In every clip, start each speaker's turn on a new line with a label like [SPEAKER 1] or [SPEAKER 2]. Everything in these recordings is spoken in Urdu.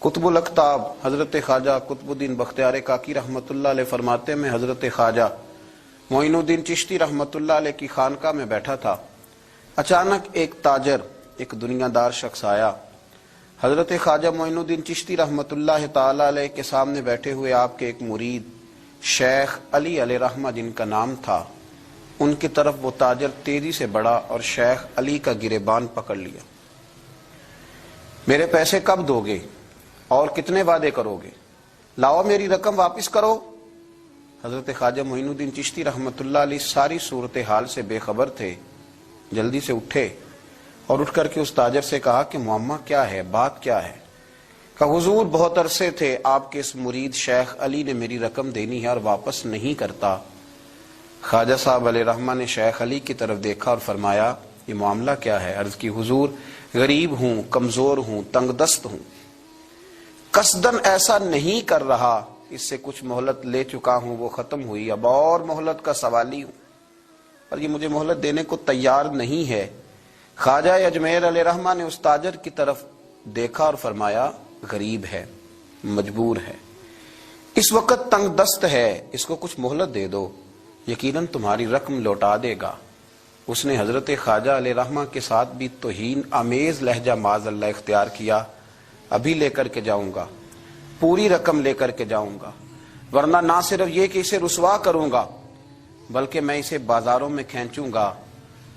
[SPEAKER 1] قطب الاقطاب حضرت خواجہ قطب الدین بختیار کاکی رحمۃ اللہ علیہ فرماتے ہیں، میں حضرت خواجہ معین الدین چشتی رحمۃ اللہ علیہ کی خانقاہ میں بیٹھا تھا، اچانک ایک تاجر، ایک دنیا دار شخص آیا۔ حضرت خواجہ معین الدین چشتی رحمۃ اللہ تعالی علیہ کے سامنے بیٹھے ہوئے آپ کے ایک مرید شیخ علی علیہ رحمہ جن کا نام تھا، ان کی طرف وہ تاجر تیزی سے بڑھا اور شیخ علی کا گریبان پکڑ لیا۔ میرے پیسے کب دو گے اور کتنے وعدے کرو گے؟ لاؤ میری رقم واپس کرو۔ حضرت خواجہ معین الدین چشتی رحمۃ اللہ علیہ ساری صورتحال سے بے خبر تھے، جلدی سے اٹھے اور اٹھ کر کے اس تاجر سے کہا کہ معمہ کیا ہے، بات کیا ہے؟ کہ حضور بہت عرصے تھے آپ کے اس مرید شیخ علی نے میری رقم دینی ہے اور واپس نہیں کرتا۔ خواجہ صاحب علیہ رحمہ نے شیخ علی کی طرف دیکھا اور فرمایا یہ معاملہ کیا ہے؟ عرض کی حضور غریب ہوں، کمزور ہوں، تنگ دست ہوں، قصدن ایسا نہیں کر رہا، اس سے کچھ مہلت لے چکا ہوں، وہ ختم ہوئی، اب اور مہلت کا سوالی ہوں، اور یہ مجھے مہلت دینے کو تیار نہیں ہے۔ خواجہ اجمیر علیہ رحمہ نے اس تاجر کی طرف دیکھا اور فرمایا غریب ہے، مجبور ہے، اس وقت تنگ دست ہے، اس کو کچھ مہلت دے دو، یقیناً تمہاری رقم لوٹا دے گا۔ اس نے حضرت خواجہ علیہ رحمہ کے ساتھ بھی توہین آمیز لہجہ معاذ اللہ اختیار کیا، ابھی لے کر کے جاؤں گا، پوری رقم لے کر کے جاؤں گا، ورنہ نہ صرف یہ کہ اسے رسوا کروں گا بلکہ میں اسے بازاروں میں کھینچوں گا۔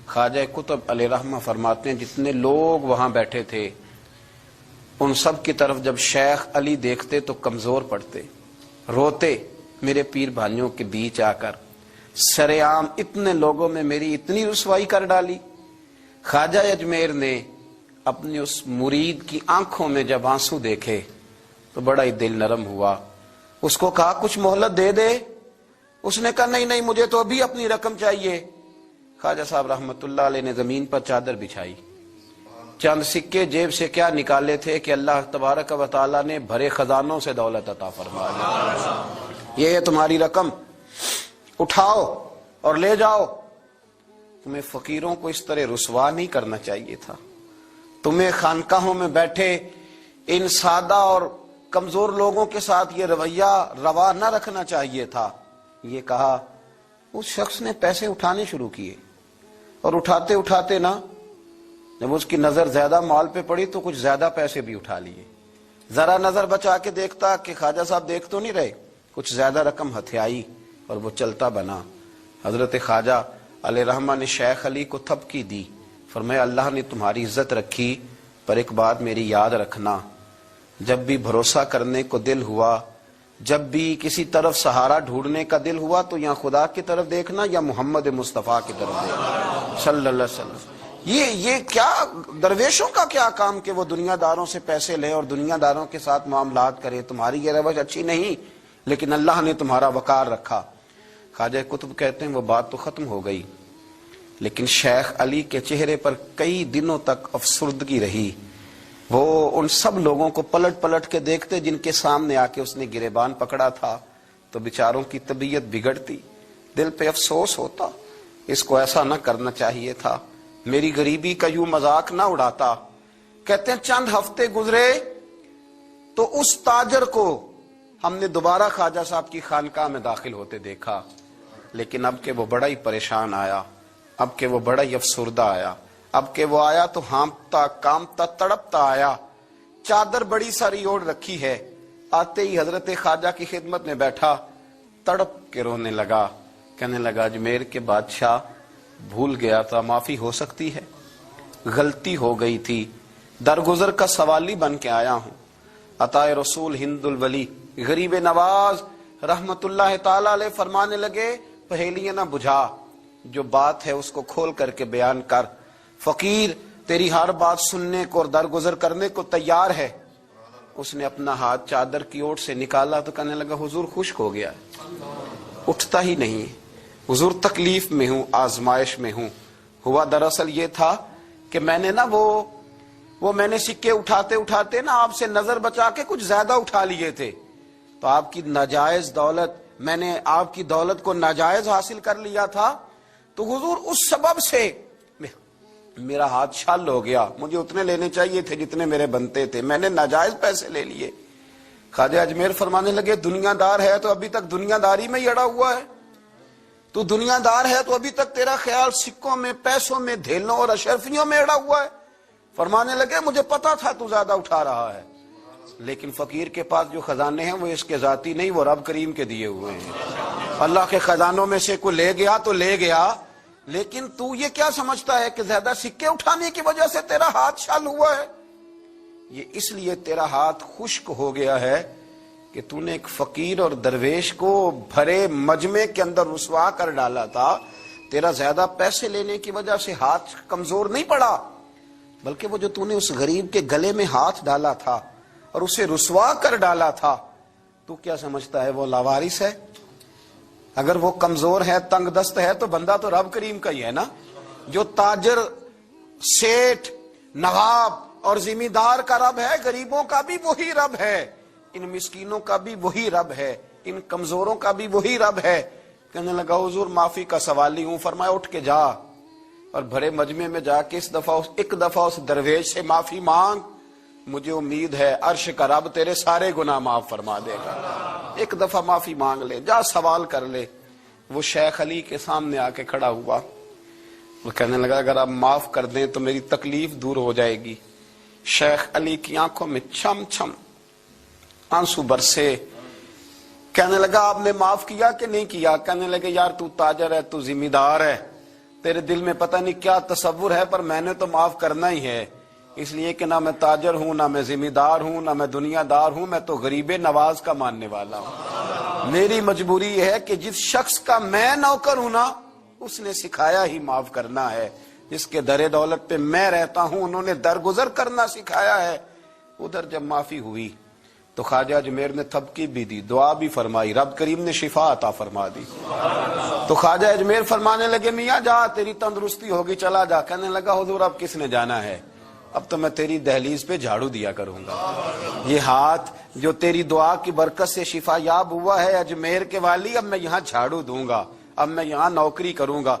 [SPEAKER 1] خواجہ قطب علیہ رحمہ فرماتے ہیں جتنے لوگ وہاں بیٹھے تھے ان سب کی طرف جب شیخ علی دیکھتے تو کمزور پڑتے، روتے، میرے پیر بھائیوں کے بیچ آ کر سر عام اتنے لوگوں میں میری اتنی رسوائی کر ڈالی۔ خواجہ اجمیر نے اپنی اس مرید کی آنکھوں میں جب آنسو دیکھے تو بڑا ہی دل نرم ہوا، اس کو کہا کچھ مہلت دے دے، اس نے کہا نہیں نہیں مجھے تو ابھی اپنی رقم چاہیے۔ خواجہ صاحب رحمت اللہ علیہ نے زمین پر چادر بچھائی، چند سکے جیب سے کیا نکالے تھے کہ اللہ تبارک و تعالیٰ نے بھرے خزانوں سے دولت عطا فرما دی، یہ ہے تمہاری رقم، اٹھاؤ اور لے جاؤ۔ تمہیں فقیروں کو اس طرح رسوا نہیں کرنا چاہیے تھا، تمہیں خانقاہوں میں بیٹھے ان سادہ اور کمزور لوگوں کے ساتھ یہ رویہ روا نہ رکھنا چاہیے تھا۔ یہ کہا اس شخص نے پیسے اٹھانے شروع کیے اور اٹھاتے اٹھاتے نا جب اس کی نظر زیادہ مال پہ پڑی تو کچھ زیادہ پیسے بھی اٹھا لیے، ذرا نظر بچا کے دیکھتا کہ خواجہ صاحب دیکھ تو نہیں رہے، کچھ زیادہ رقم ہتھیائی اور وہ چلتا بنا۔ حضرت خواجہ علیہ رحمہ نے شیخ علی کو تھپکی دی، فرمایا اللہ نے تمہاری عزت رکھی، پر ایک بات میری یاد رکھنا، جب بھی بھروسہ کرنے کو دل ہوا، جب بھی کسی طرف سہارا ڈھونڈنے کا دل ہوا تو یا خدا کی طرف دیکھنا یا محمد مصطفیٰ کی طرف دیکھنا صلی اللہ علیہ وسلم۔ یہ کیا درویشوں کا کیا کام کہ وہ دنیا داروں سے پیسے لے اور دنیا داروں کے ساتھ معاملات کرے، تمہاری یہ روش اچھی نہیں، لیکن اللہ نے تمہارا وقار رکھا۔ خواجہ قطب کہتے ہیں وہ بات تو ختم ہو گئی، لیکن شیخ علی کے چہرے پر کئی دنوں تک افسردگی رہی، وہ ان سب لوگوں کو پلٹ پلٹ کے دیکھتے جن کے سامنے آ کے اس نے گریبان پکڑا تھا تو بیچاروں کی طبیعت بگڑتی، دل پہ افسوس ہوتا، اس کو ایسا نہ کرنا چاہیے تھا، میری غریبی کا یوں مذاق نہ اڑاتا۔ کہتے ہیں چند ہفتے گزرے تو اس تاجر کو ہم نے دوبارہ خواجہ صاحب کی خانقاہ میں داخل ہوتے دیکھا، لیکن اب کہ وہ بڑا ہی پریشان آیا، اب کہ وہ بڑا ہی افسردہ آیا، اب کہ وہ آیا تو ہانپتا کامتا تڑپتا آیا، چادر بڑی ساری اوڑھ رکھی ہے، آتے ہی حضرت خواجہ کی خدمت میں بیٹھا، تڑپ کے رونے لگا، کہنے لگا اجمیر کے بادشاہ بھول گیا تھا، معافی ہو سکتی ہے، غلطی ہو گئی تھی، درگزر کا سوالی بن کے آیا ہوں۔ عطائے رسول ہند الولی غریب نواز رحمت اللہ تعالی علیہ فرمانے لگے پہیلیاں نہ بجھا، جو بات ہے اس کو کھول کر کے بیان کر، فقیر تیری ہر بات سننے کو اور درگزر کرنے کو تیار ہے۔ اس نے اپنا ہاتھ چادر کی اوٹ سے نکالا تو کہنے لگا حضور خشک ہو گیا ہے، اٹھتا ہی نہیں، حضور تکلیف میں ہوں، آزمائش میں ہوں۔ ہوا دراصل یہ تھا کہ میں نے نا وہ میں نے سکے اٹھاتے اٹھاتے نا آپ سے نظر بچا کے کچھ زیادہ اٹھا لیے تھے، تو آپ کی ناجائز دولت، میں نے آپ کی دولت کو ناجائز حاصل کر لیا تھا، تو حضور اس سبب سے میرا ہاتھ چھل ہو گیا، مجھے اتنے لینے چاہیے تھے جتنے میرے بنتے تھے، میں نے ناجائز پیسے لے لیے۔ خواجہ اجمیر فرمانے لگے دنیا دار ہے تو ابھی تک دنیا داری میں ہی اڑا ہوا ہے، تو دنیا دار ہے تو ابھی تک تیرا خیال سکوں میں، پیسوں میں، دھیلوں اور اشرفیوں میں اڑا ہوا ہے۔ فرمانے لگے مجھے پتا تھا تو زیادہ اٹھا رہا ہے، لیکن فقیر کے پاس جو خزانے ہیں وہ اس کے ذاتی نہیں، وہ رب کریم کے دیے ہوئے ہیں۔ اللہ کے خزانوں میں سے کوئی لے گیا تو لے گیا، لیکن تو یہ کیا سمجھتا ہے کہ زیادہ سکے اٹھانے کی وجہ سے تیرا ہاتھ چھل ہوا ہے؟ یہ اس لیے تیرا ہاتھ خشک ہو گیا ہے کہ تو نے ایک فقیر اور درویش کو بھرے مجمع کے اندر رسوا کر ڈالا تھا۔ تیرا زیادہ پیسے لینے کی وجہ سے ہاتھ کمزور نہیں پڑا، بلکہ وہ جو تو نے اس غریب کے گلے میں ہاتھ ڈالا تھا اور اسے رسوا کر ڈالا تھا، تو کیا سمجھتا ہے وہ لاوارث ہے؟ اگر وہ کمزور ہے، تنگ دست ہے، تو بندہ تو رب کریم کا ہی ہے نا۔ جو تاجر، سیٹھ، نواب اور ذمہ دار کا رب ہے، غریبوں کا بھی وہی رب ہے، ان مسکینوں کا بھی وہی رب ہے، ان کمزوروں کا بھی وہی رب ہے۔ کہنے لگا حضور معافی کا سوالی ہوں۔ فرمایا اٹھ کے جا اور بڑے مجمع میں جا کے ایک دفعہ اس درویش سے معافی مانگ، مجھے امید ہے عرش کا رب تیرے سارے گناہ معاف فرما دے گا۔ ایک دفعہ معافی مانگ لے، جا سوال کر لے۔ وہ شیخ علی کے سامنے آ کے کھڑا ہوا، وہ کہنے لگا اگر آپ معاف کر دیں تو میری تکلیف دور ہو جائے گی۔ شیخ علی کی آنکھوں میں چھم چھم آنسو برسے۔ کہنے لگا آپ نے معاف کیا کہ نہیں کیا؟ کہنے لگے یار تو تاجر ہے، تو ذمہ دار ہے، تیرے دل میں پتہ نہیں کیا تصور ہے، پر میں نے تو معاف کرنا ہی ہے، اس لیے کہ نہ میں تاجر ہوں، نہ میں ذمہ دار ہوں، نہ میں دنیا دار ہوں، میں تو غریب نواز کا ماننے والا ہوں۔ میری مجبوری یہ ہے کہ جس شخص کا میں نوکر ہوں نا، اس نے سکھایا ہی معاف کرنا ہے، جس کے در دولت پہ میں رہتا ہوں انہوں نے درگزر کرنا سکھایا ہے۔ ادھر جب معافی ہوئی تو خواجہ اجمیر نے تھپکی بھی دی، دعا بھی فرمائی، رب کریم نے شفا عطا فرما دی۔ تو خواجہ اجمیر فرمانے لگے میاں جا، تیری تندرستی ہوگی، چلا جا۔ کہنے لگا حضور اب کس نے جانا ہے، اب تو میں تیری دہلیز پہ جھاڑو دیا کروں گا۔ یہ ہاتھ جو تیری دعا کی برکت سے شفا یاب ہوا ہے اجمیر کے والی، اب میں یہاں جھاڑو دوں گا، اب میں یہاں نوکری کروں گا۔